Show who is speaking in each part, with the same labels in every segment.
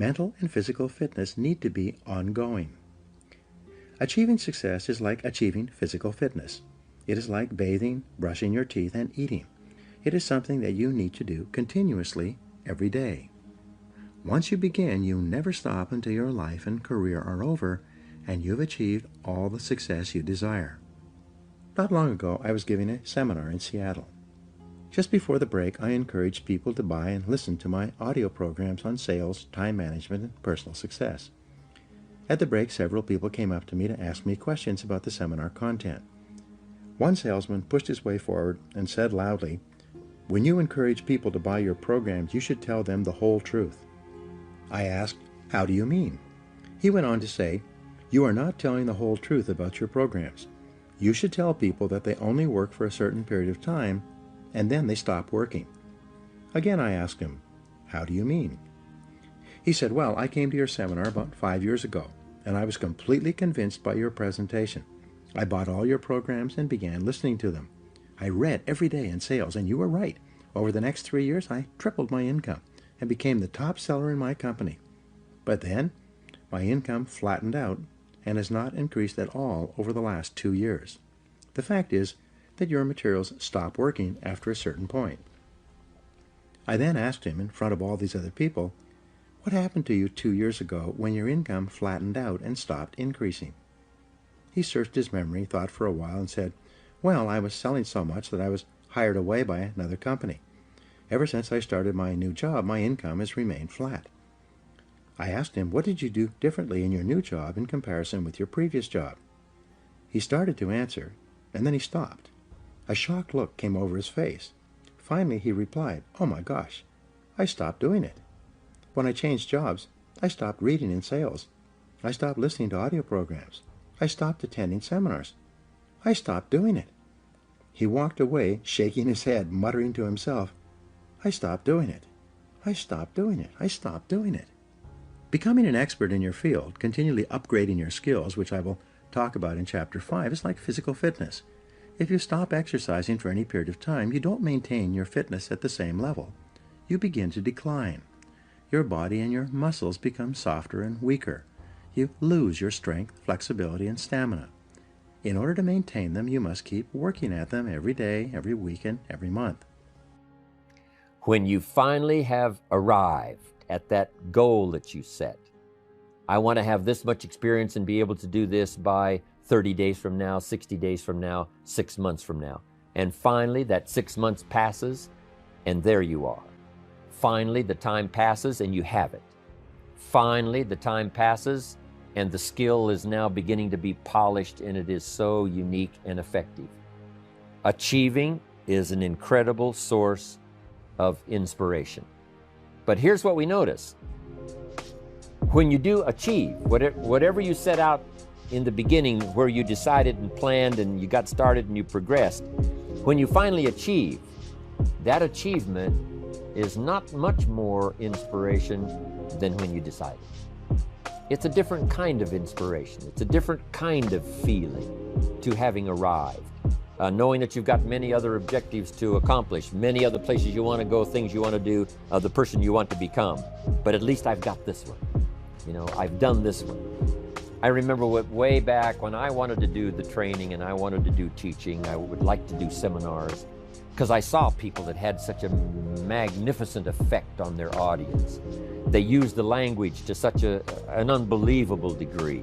Speaker 1: Mental and physical fitness need to be ongoing. Achieving success is like achieving physical fitness. It is like bathing, brushing your teeth, and eating. It is something that you need to do continuously every day. Once you begin, you never stop until your life and career are over and you've achieved all the success you desire. Not long ago, I was giving a seminar in Seattle. Just before the break, I encouraged people to buy and listen to my audio programs on sales, time management, and personal success. At the break, several people came up to me to ask me questions about the seminar content. One salesman pushed his way forward and said loudly, "When you encourage people to buy your programs, you should tell them the whole truth." I asked, "How do you mean?" He went on to say, "You are not telling the whole truth about your programs. You should tell people that they only work for a certain period of time and then they stop working." Again, I asked him, "How do you mean?" He said, "Well, I came to your seminar about 5 years ago, and I was completely convinced by your presentation. I bought all your programs and began listening to them. I read every day in sales, and you were right. Over the next 3 years, I tripled my income and became the top seller in my company. But then, my income flattened out and has not increased at all over the last 2 years. The fact is that your materials stop working after a certain point." I then asked him in front of all these other people, "What happened to you 2 years ago when your income flattened out and stopped increasing?" He searched his memory, thought for a while, and said, "Well, I was selling so much that I was hired away by another company. Ever since I started my new job, my income has remained flat." I asked him, "What did you do differently in your new job in comparison with your previous job?" He started to answer, and then he stopped. A shocked look came over his face. Finally, he replied, "Oh my gosh, I stopped doing it. When I changed jobs, I stopped reading in sales. I stopped listening to audio programs. I stopped attending seminars. I stopped doing it." He walked away, shaking his head, muttering to himself, "I stopped doing it. I stopped doing it. I stopped doing it." Becoming an expert in your field, continually upgrading your skills, which I will talk about in Chapter 5, is like physical fitness. If you stop exercising for any period of time, you don't maintain your fitness at the same level. You begin to decline. Your body and your muscles become softer and weaker. You lose your strength, flexibility, and stamina. In order to maintain them, you must keep working at them every day, every week, and every month.
Speaker 2: When you finally have arrived at that goal that you set, I want to have this much experience and be able to do this by 30 days from now, 60 days from now, 6 months from now. And finally, that 6 months passes, and there you are. Finally, the time passes, and you have it. Finally, the time passes, and the skill is now beginning to be polished, and it is so unique and effective. Achieving is an incredible source of inspiration. But here's what we notice. When you do achieve, whatever you set out in the beginning, where you decided and planned and you got started and you progressed, when you finally achieve, that achievement is not much more inspiration than when you decided. It's a different kind of inspiration. It's a different kind of feeling to having arrived. Knowing that you've got many other objectives to accomplish, many other places you want to go, things you want to do, the person you want to become. But at least I've got this one. I've done this one. I remember way back when I wanted to do the training and I wanted to do teaching, I would like to do seminars, because I saw people that had such a magnificent effect on their audience. They used the language to such an unbelievable degree.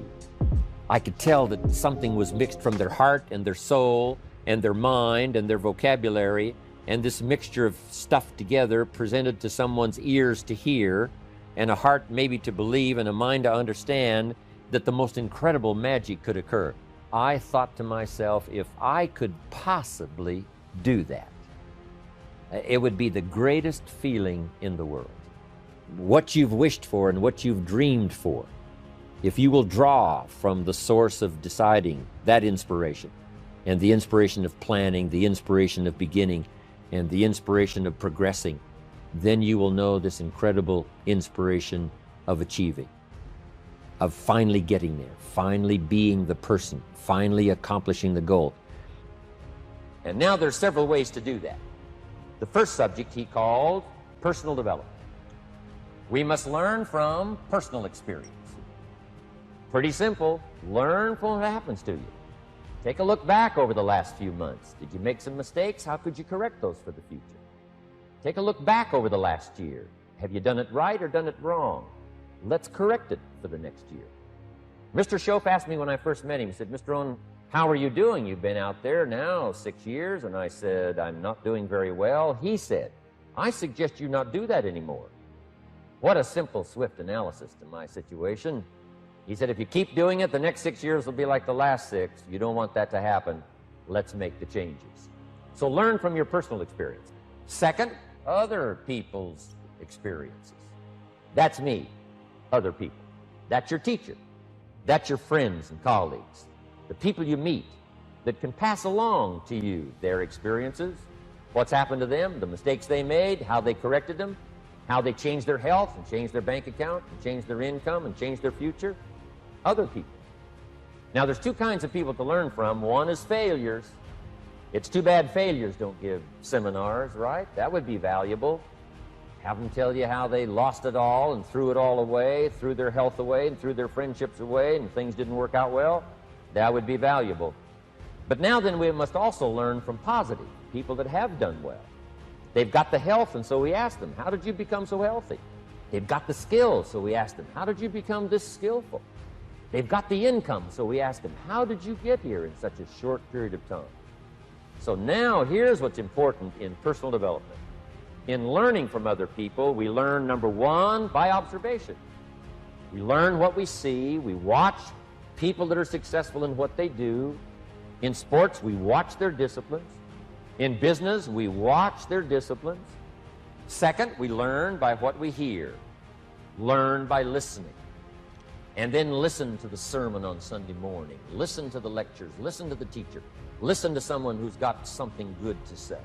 Speaker 2: I could tell that something was mixed from their heart and their soul and their mind and their vocabulary, and this mixture of stuff together presented to someone's ears to hear, and a heart maybe to believe, and a mind to understand, that the most incredible magic could occur. I thought to myself, if I could possibly do that, it would be the greatest feeling in the world. What you've wished for and what you've dreamed for, if you will draw from the source of deciding, that inspiration, and the inspiration of planning, the inspiration of beginning, and the inspiration of progressing, then you will know this incredible inspiration of achieving, of finally getting there, finally being the person, finally accomplishing the goal. And now there's several ways to do that. The first subject he called personal development. We must learn from personal experience. Pretty simple. Learn from what happens to you. Take a look back over the last few months. Did you make some mistakes? How could you correct those for the future? Take a look back over the last year. Have you done it right or done it wrong? Let's correct it for the next year. Mr. Schoaf asked me when I first met him, he said, Mr. Rohn, how are you doing? You've been out there now 6 years. And I said, I'm not doing very well. He said, I suggest you not do that anymore. What a simple, swift analysis to my situation. He said, if you keep doing it, the next 6 years will be like the last 6. You don't want that to happen. Let's make the changes. So learn from your personal experience. Second, other people's experiences. That's me, other people. That's your teacher. That's your friends and colleagues. The people you meet that can pass along to you their experiences, what's happened to them, the mistakes they made, how they corrected them, how they changed their health and changed their bank account and changed their income and changed their future. Other people. Now, there's two kinds of people to learn from. One is failures. It's too bad failures don't give seminars, right? That would be valuable. Have them tell you how they lost it all and threw it all away, threw their health away and threw their friendships away and things didn't work out well. That would be valuable. But now then we must also learn from positive, people that have done well. They've got the health, and so we ask them, how did you become so healthy? They've got the skills, so we ask them, how did you become this skillful? They've got the income, so we ask them, how did you get here in such a short period of time? So now here's what's important in personal development. In learning from other people, we learn, number one, by observation. We learn what we see. We watch people that are successful in what they do. In sports, we watch their disciplines. In business, we watch their disciplines. Second, we learn by what we hear. Learn by listening. And then listen to the sermon on Sunday morning. Listen to the lectures. Listen to the teacher. Listen to someone who's got something good to say.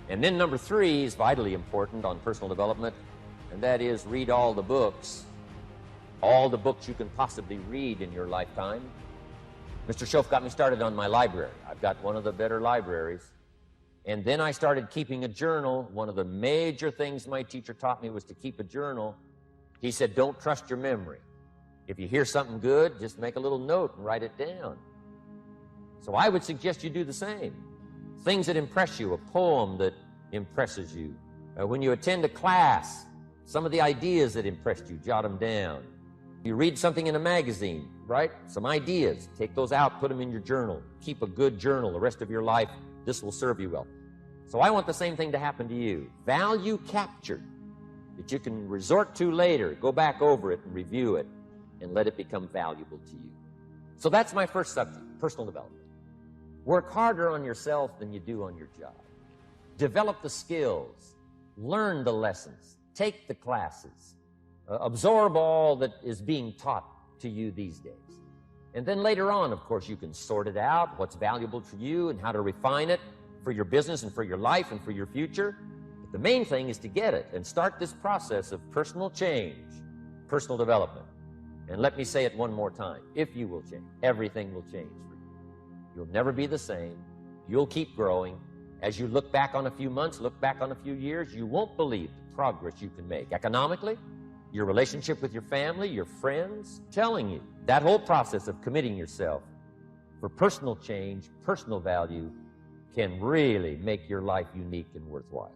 Speaker 2: And then number three is vitally important on personal development, and that is read all the books you can possibly read in your lifetime. Mr. Schoaf got me started on my library. I've got one of the better libraries. And then I started keeping a journal. One of the major things my teacher taught me was to keep a journal. He said, don't trust your memory. If you hear something good, just make a little note and write it down. So I would suggest you do the same. Things that impress you, a poem that impresses you. When you attend a class, some of the ideas that impressed you, jot them down. You read something in a magazine, right? Some ideas, take those out, put them in your journal. Keep a good journal the rest of your life. This will serve you well. So I want the same thing to happen to you. Value captured that you can resort to later. Go back over it and review it and let it become valuable to you. So that's my first subject, personal development. Work harder on yourself than you do on your job. Develop the skills. Learn the lessons. Take the classes. Absorb all that is being taught to you these days. And then later on, of course, you can sort it out, what's valuable to you and how to refine it for your business and for your life and for your future. But the main thing is to get it and start this process of personal change, personal development. And let me say it one more time. If you will change, everything will change for you. You'll never be the same. You'll keep growing. As you look back on a few months, look back on a few years, you won't believe the progress you can make. Economically, your relationship with your family, your friends, telling you. That whole process of committing yourself for personal change, personal value, can really make your life unique and worthwhile.